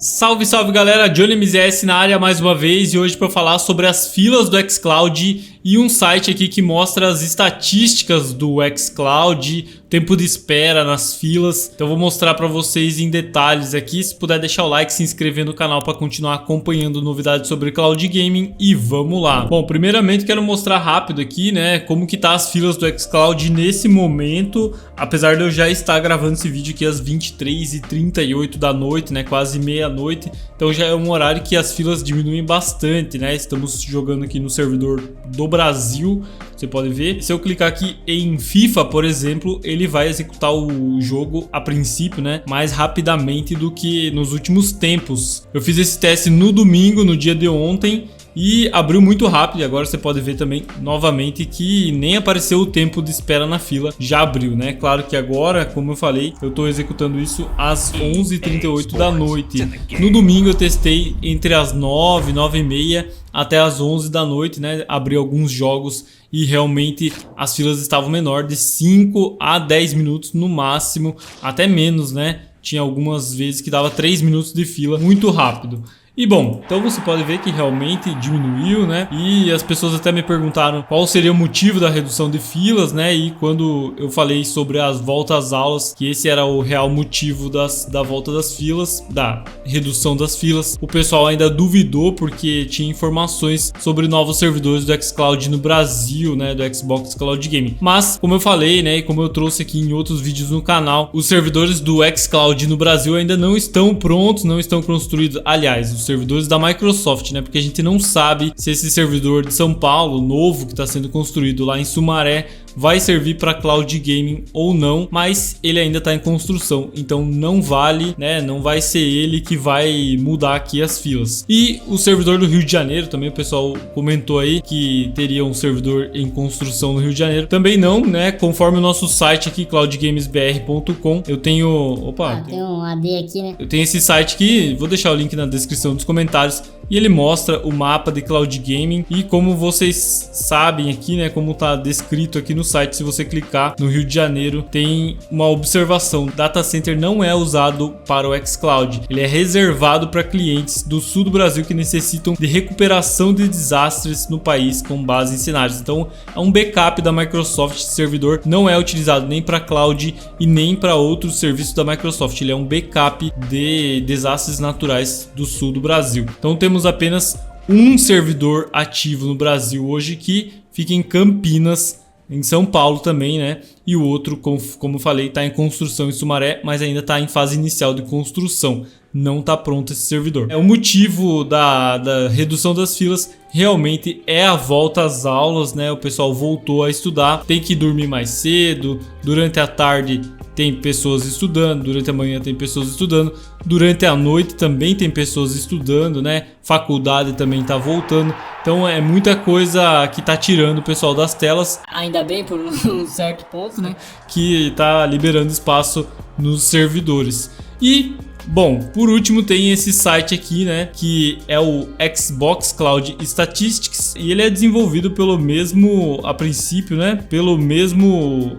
Salve, salve galera, Johnny MZS na área mais uma vez e hoje para falar sobre as filas do xCloud e um site aqui que mostra as estatísticas do xCloud, tempo de espera nas filas. Então vou mostrar para vocês em detalhes aqui, se puder deixar o like, se inscrever no canal para continuar acompanhando novidades sobre Cloud Gaming e vamos lá. Bom, primeiramente quero mostrar rápido aqui, né, como que tá as filas do xCloud nesse momento, apesar de eu já estar gravando esse vídeo aqui às 23h38 da noite, né, quase meia-noite, então já é um horário que as filas diminuem bastante, né, estamos jogando aqui no servidor do Brasil, você pode ver. Se eu clicar aqui em FIFA, por exemplo, ele vai executar o jogo a princípio, né, mais rapidamente do que nos últimos tempos. Eu fiz esse teste no domingo, no dia de ontem, e abriu muito rápido e agora você pode ver também novamente que nem apareceu o tempo de espera na fila, já abriu, né? Claro que agora, como eu falei, eu estou executando isso às 11h38 da noite. No domingo eu testei entre as 9, 9h30 até as 11 da noite, né? Abri alguns jogos e realmente as filas estavam menor, de 5 a 10 minutos no máximo, até menos, né? Tinha algumas vezes que dava 3 minutos de fila, muito rápido. E bom, então você pode ver que realmente diminuiu, né? E as pessoas até me perguntaram qual seria o motivo da redução de filas, né? E quando eu falei sobre as voltas às aulas, que esse era o real motivo da volta das filas, da redução das filas, o pessoal ainda duvidou porque tinha informações sobre novos servidores do xCloud no Brasil, né? Do Xbox Cloud Gaming. Mas, como eu falei, né? E como eu trouxe aqui em outros vídeos no canal, os servidores do xCloud no Brasil ainda não estão prontos, não estão construídos. Aliás, os servidores da Microsoft, né? Porque a gente não sabe se esse servidor de São Paulo, novo, que está sendo construído lá em Sumaré, vai servir para Cloud Gaming ou não, mas ele ainda está em construção, então não vale, né? Não vai ser ele que vai mudar aqui as filas. E o servidor do Rio de Janeiro, também o pessoal comentou aí que teria um servidor em construção no Rio de Janeiro, também não, né? Conforme o nosso site aqui, cloudgamesbr.com, eu tenho... Opa! Tem um AD aqui, né? Eu tenho esse site aqui, vou deixar o link na descrição dos comentários, e ele mostra o mapa de Cloud Gaming e como vocês sabem aqui, né, como tá descrito aqui no site, se você clicar no Rio de Janeiro, tem uma observação: data center não é usado para o xCloud, ele é reservado para clientes do sul do Brasil que necessitam de recuperação de desastres no país com base em cenários. Então é um backup da Microsoft, esse servidor não é utilizado nem para cloud e nem para outros serviços da Microsoft, ele é um backup de desastres naturais do sul do Brasil. Então temos apenas um servidor ativo no Brasil hoje, que fica em Campinas, em São Paulo também, né? E o outro, como eu falei, está em construção em Sumaré, mas ainda está em fase inicial de construção. Não está pronto esse servidor. O motivo da redução das filas realmente é a volta às aulas, né? O pessoal voltou a estudar, tem que dormir mais cedo, durante a tarde tem pessoas estudando, durante a manhã tem pessoas estudando, durante a noite também tem pessoas estudando, né? Faculdade também está voltando, então é muita coisa que está tirando o pessoal das telas. Ainda bem, por um certo ponto, né? Que está liberando espaço nos servidores. E bom, por último tem esse site aqui, né, que é o Xbox Cloud Statistics, e ele é desenvolvido pelo mesmo, a princípio, né, pelo mesmo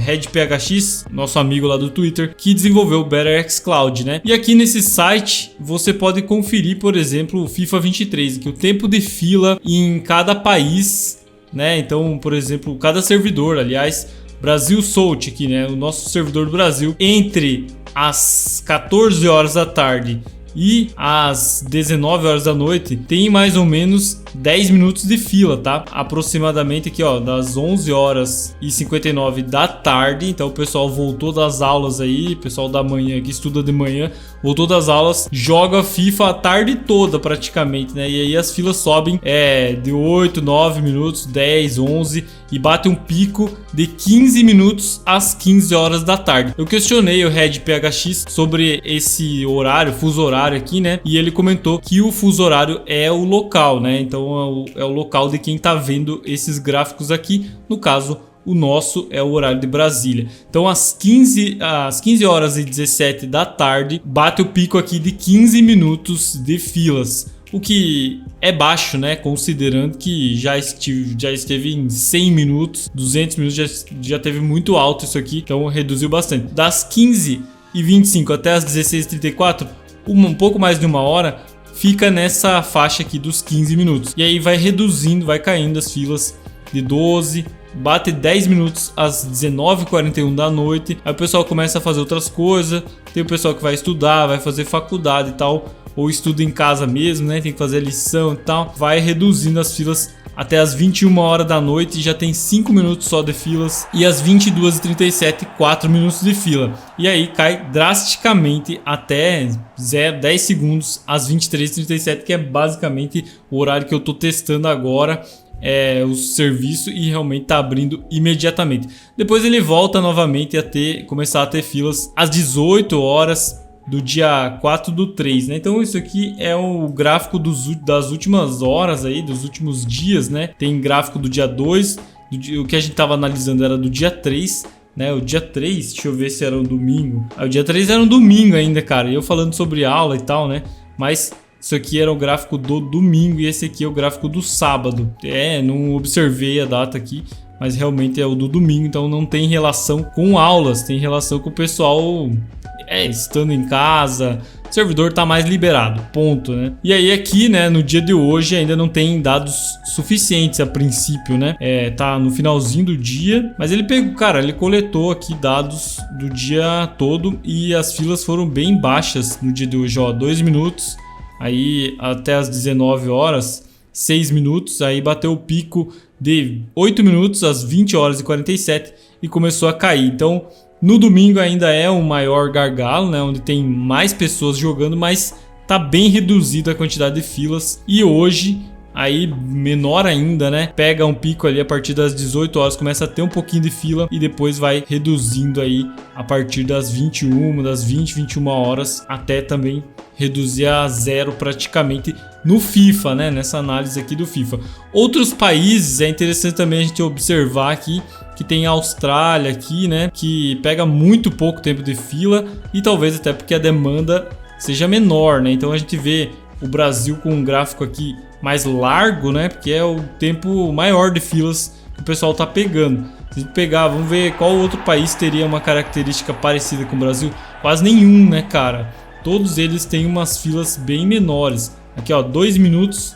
RedPHX, nosso amigo lá do Twitter, que desenvolveu o Better xCloud, né. E aqui nesse site você pode conferir, por exemplo, o FIFA 23, que o tempo de fila em cada país, né, então, por exemplo, cada servidor, aliás, Brasil Soult aqui, né, o nosso servidor do Brasil, entre às 14 horas da tarde e às 19 horas da noite, tem mais ou menos 10 minutos de fila, tá? Aproximadamente aqui, ó, das 11 horas e 59 da tarde. Então o pessoal voltou das aulas aí, pessoal da manhã que estuda de manhã, voltou das aulas, joga FIFA a tarde toda praticamente, né? E aí as filas sobem de 8, 9 minutos, 10, 11 e bate um pico de 15 minutos às 15 horas da tarde. Eu questionei o RedPHX sobre esse horário, fuso horário aqui, né? E ele comentou que o fuso horário é o local, né? Então é o local de quem tá vendo esses gráficos aqui. No caso, o nosso é o horário de Brasília. Então às 15 horas e 17 da tarde bate o pico aqui de 15 minutos de filas. O que é baixo, né? Considerando que já esteve em 100 minutos, 200 minutos, já teve muito alto isso aqui. Então reduziu bastante. Das 15h25 até as 16h34, um pouco mais de 1 hora, fica nessa faixa aqui dos 15 minutos. E aí vai reduzindo, vai caindo as filas de 12, bate 10 minutos às 19h41 da noite. Aí o pessoal começa a fazer outras coisas. Tem o pessoal que vai estudar, vai fazer faculdade e tal, ou estuda em casa mesmo, né? Tem que fazer lição e tal. Vai reduzindo as filas até as 21 horas da noite e já tem 5 minutos só de filas. E às 22h37, 4 minutos de fila. E aí cai drasticamente até 10 segundos às 23h37, que é basicamente o horário que eu tô testando agora. O serviço, e realmente tá abrindo imediatamente. Depois ele volta novamente a começar a ter filas às 18 horas do dia 4/3, né? Então isso aqui é o gráfico das últimas horas aí, dos últimos dias, né? Tem gráfico do dia 2, o que a gente tava analisando era do dia 3, né? O dia 3, deixa eu ver se era um domingo. O dia 3 era um domingo ainda, cara. E eu falando sobre aula e tal, né? Mas isso aqui era o gráfico do domingo e esse aqui é o gráfico do sábado. Não observei a data aqui, mas realmente é o do domingo, então não tem relação com aulas, tem relação com o pessoal estando em casa. O servidor tá mais liberado, ponto, né? E aí aqui, né, no dia de hoje ainda não tem dados suficientes a princípio, né? Tá no finalzinho do dia, mas ele pegou, cara, ele coletou aqui dados do dia todo e as filas foram bem baixas no dia de hoje, ó, 2 minutos. Aí até as 19 horas, 6 minutos, aí bateu o pico de 8 minutos às 20h47 e começou a cair. Então no domingo ainda é o maior gargalo, né, onde tem mais pessoas jogando, mas tá bem reduzida a quantidade de filas. E hoje aí menor ainda, né? Pega um pico ali a partir das 18 horas, começa a ter um pouquinho de fila e depois vai reduzindo aí a partir das 21, das 20, 21 horas, até também reduzir a zero praticamente no FIFA, né? Nessa análise aqui do FIFA. Outros países, é interessante também a gente observar aqui que tem a Austrália aqui, né? Que pega muito pouco tempo de fila e talvez até porque a demanda seja menor, né? Então a gente vê o Brasil com um gráfico aqui mais largo, né? Porque é o tempo maior de filas que o pessoal tá pegando. Se a gente pegar, vamos ver qual outro país teria uma característica parecida com o Brasil. Quase nenhum, né, cara? Todos eles têm umas filas bem menores. Aqui, ó, 2 minutos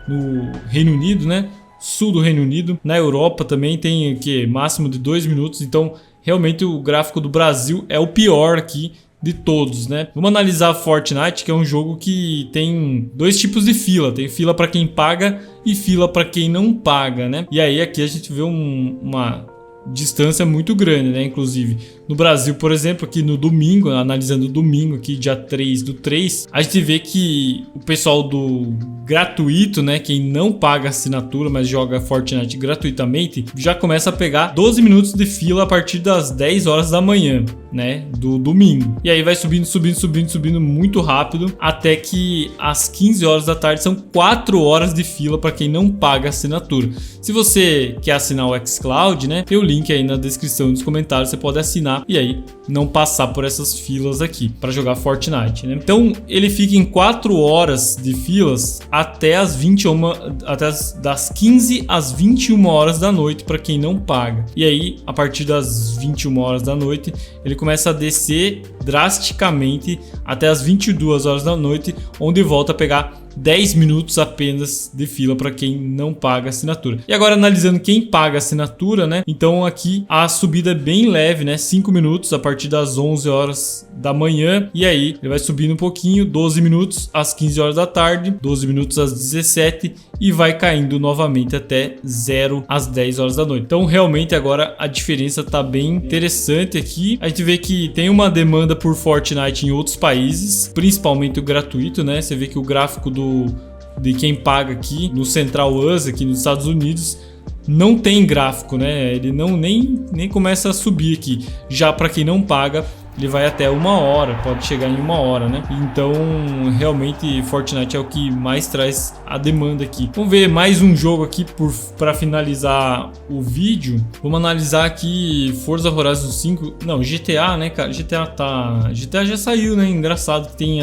no Reino Unido, né? Sul do Reino Unido. Na Europa também tem o que? Máximo de 2 minutos. Então, realmente o gráfico do Brasil é o pior aqui de todos, né? Vamos analisar Fortnite, que é um jogo que tem 2 tipos de fila. Tem fila para quem paga e fila para quem não paga, né? E aí aqui a gente vê uma distância muito grande, né? Inclusive no Brasil, por exemplo, aqui no domingo, analisando o domingo aqui, dia 3/3, a gente vê que o pessoal do gratuito, né, quem não paga assinatura, mas joga Fortnite gratuitamente, já começa a pegar 12 minutos de fila a partir das 10 horas da manhã, né, do domingo. E aí vai subindo muito rápido, até que às 15 horas da tarde são 4 horas de fila para quem não paga assinatura. Se você quer assinar o xCloud, né, tem o link aí na descrição e nos comentários, você pode assinar e aí não passar por essas filas aqui para jogar Fortnite, né? Então ele fica em 4 horas de filas até as 21, das 15 às 21 horas da noite para quem não paga. E aí a partir das 21 horas da noite ele começa a descer drasticamente até as 22 horas da noite, onde volta a pegar 10 minutos apenas de fila para quem não paga assinatura. E agora analisando quem paga assinatura, né? Então aqui a subida é bem leve, né? 5 minutos a partir das 11 horas da manhã. E aí ele vai subindo um pouquinho, 12 minutos às 15 horas da tarde, 12 minutos às 17 e vai caindo novamente até 0 às 10 horas da noite. Então realmente agora a diferença tá bem interessante aqui. A gente vê que tem uma demanda por Fortnite em outros países, principalmente o gratuito, né? Você vê que o gráfico de quem paga aqui no Central US, aqui nos Estados Unidos, não tem gráfico, né? Ele nem começa a subir aqui. Já para quem não paga, ele vai até 1 hora, pode chegar em 1 hora, né? Então, realmente, Fortnite é o que mais traz a demanda aqui. Vamos ver mais um jogo aqui para finalizar o vídeo. Vamos analisar aqui Forza Horizon 5. Não, GTA, né, cara? GTA já saiu, né? Engraçado que tem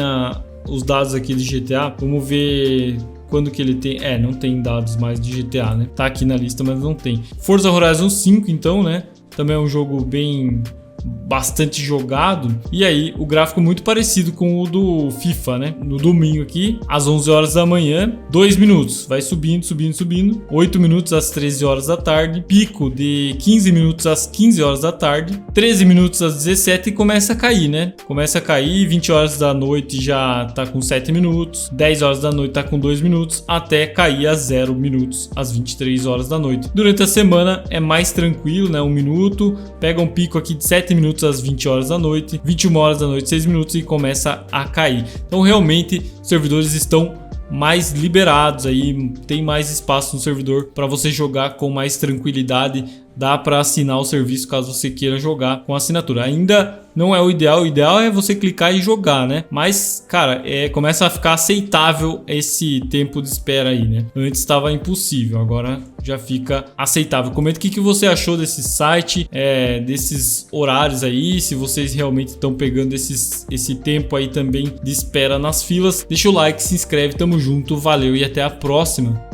os dados aqui de GTA. Vamos ver quando que ele tem. Não tem dados mais de GTA, né? Tá aqui na lista, mas não tem. Forza Horizon 5, então, né? Também é um jogo bem bastante jogado. E aí o gráfico muito parecido com o do FIFA, né? No domingo aqui, às 11 horas da manhã, 2 minutos, vai subindo, 8 minutos às 13 horas da tarde, pico de 15 minutos às 15 horas da tarde, 13 minutos às 17 e começa a cair, né? Começa a cair, 20 horas da noite já tá com 7 minutos, 10 horas da noite tá com 2 minutos, até cair a 0 minutos às 23 horas da noite. Durante a semana é mais tranquilo, né? 1 minuto, pega um pico aqui de 7 minutos às 20 horas da noite, 21 horas da noite, 6 minutos e começa a cair. Então realmente os servidores estão mais liberados aí, tem mais espaço no servidor para você jogar com mais tranquilidade. Dá para assinar o serviço caso você queira jogar com assinatura. Ainda não é o ideal é você clicar e jogar, né? Mas, cara, começa a ficar aceitável esse tempo de espera aí, né? Antes estava impossível, agora já fica aceitável. Comenta o que você achou desse site, desses horários aí, se vocês realmente estão pegando esse tempo aí também de espera nas filas. Deixa o like, se inscreve, tamo junto, valeu e até a próxima.